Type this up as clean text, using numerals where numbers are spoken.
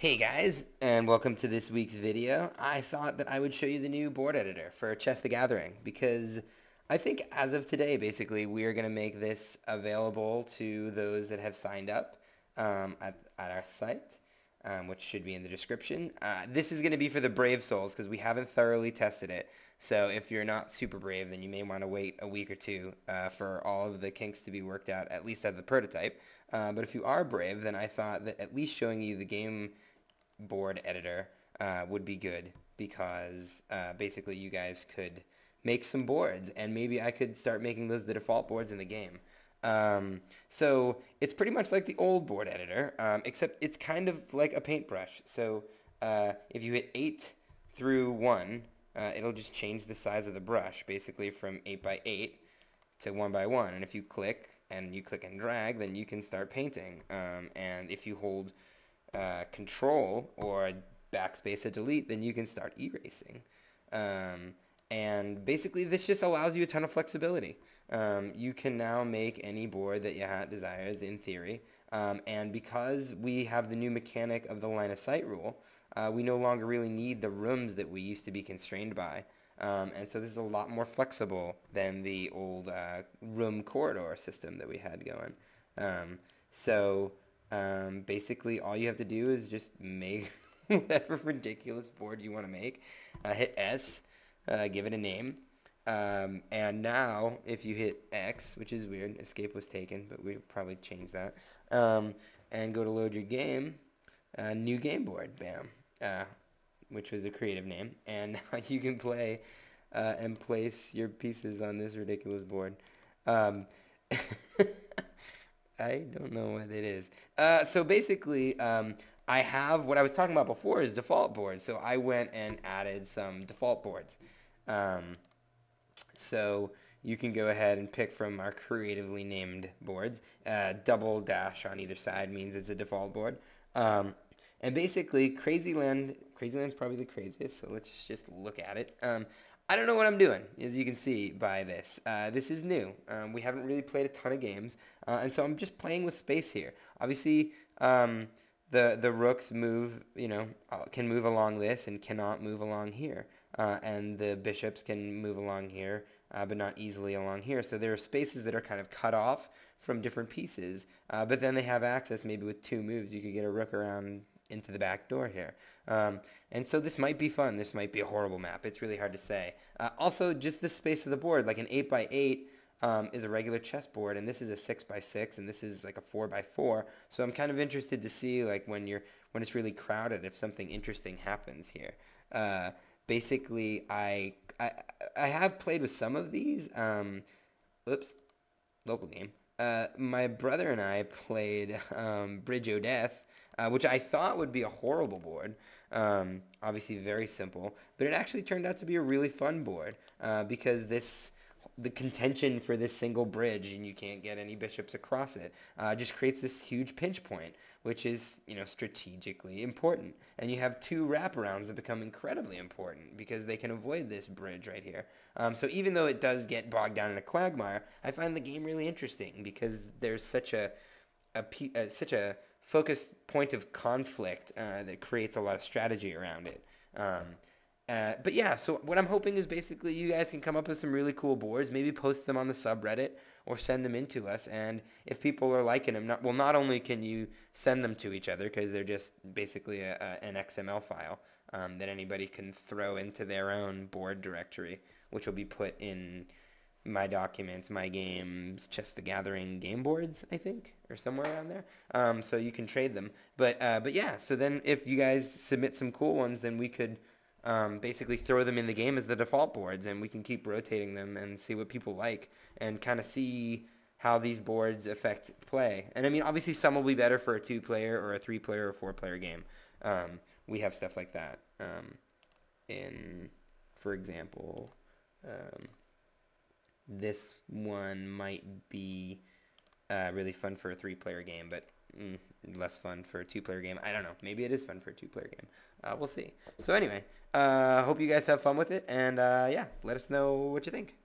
Hey guys, and welcome to this week's video. I thought that I would show you the new board editor for Chess the Gathering because I think as of today, basically, we are going to make this available to those that have signed up at our site, which should be in the description. This is going to be for the brave souls because we haven't thoroughly tested it. So if you're not super brave, then you may want to wait a week or two for all of the kinks to be worked out, at least at the prototype. But if you are brave, then I thought that at least showing you the game board editor would be good because basically you guys could make some boards and maybe I could start making those the default boards in the game. So it's pretty much like the old board editor, except it's kind of like a paintbrush. So if you hit 8 through 1, it'll just change the size of the brush basically from 8 by 8 to 1 by 1. And if you click and drag, then you can start painting. And if you hold control or backspace or delete, then you can start erasing. And basically this just allows you a ton of flexibility. You can now make any board that your hat desires in theory. And because we have the new mechanic of the line of sight rule, we no longer really need the rooms that we used to be constrained by. And so this is a lot more flexible than the old room corridor system that we had going. Basically all you have to do is just make whatever ridiculous board you want to make. Hit S, give it a name. And now if you hit X, which is weird, escape was taken, but we'll probably change that. And go to load your game, new game board, bam. Which was a creative name. And now you can play and place your pieces on this ridiculous board. I don't know what it is. So basically, I have what I was talking about before is default boards. So I went and added some default boards. So you can go ahead and pick from our creatively named boards. Double dash on either side means it's a default board. And basically, Crazyland's probably the craziest, so let's just look at it. I don't know what I'm doing, as you can see by this. This is new. We haven't really played a ton of games, and so I'm just playing with space here. Obviously, the rooks move, can move along this and cannot move along here. And the bishops can move along here, but not easily along here. So there are spaces that are kind of cut off from different pieces, but then they have access maybe with 2 moves. You could get a rook around into the back door here. And so this might be fun. This might be a horrible map. It's really hard to say. Also, just the space of the board, like an 8 by 8 is a regular chessboard, and this is a 6 by 6, and this is like a 4 by 4. So I'm kind of interested to see like when it's really crowded, if something interesting happens here. Basically, I have played with some of these. Oops, local game. My brother and I played Bridge o' Death, which I thought would be a horrible board. Obviously very simple, but it actually turned out to be a really fun board because the contention for this single bridge and you can't get any bishops across it just creates this huge pinch point, which is strategically important. And you have 2 wraparounds that become incredibly important because they can avoid this bridge right here. So even though it does get bogged down in a quagmire, I find the game really interesting because there's such a focused point of conflict that creates a lot of strategy around it. But yeah, so what I'm hoping is basically you guys can come up with some really cool boards, maybe post them on the subreddit or send them in to us. And if people are liking them, not only can you send them to each other because they're just basically an XML file that anybody can throw into their own board directory, which will be put in my documents, my games, Chess the Gathering game boards, I think, or somewhere around there. So you can trade them. But yeah, so then if you guys submit some cool ones, then we could basically throw them in the game as the default boards, and we can keep rotating them and see what people like and kind of see how these boards affect play. And I mean, obviously some will be better for a 2-player or a 3-player or 4-player game. We have stuff like that. For example, this one might be really fun for a 3-player game, but less fun for a 2-player game. I don't know. Maybe it is fun for a 2-player game. We'll see. So anyway, hope you guys have fun with it, and yeah, let us know what you think.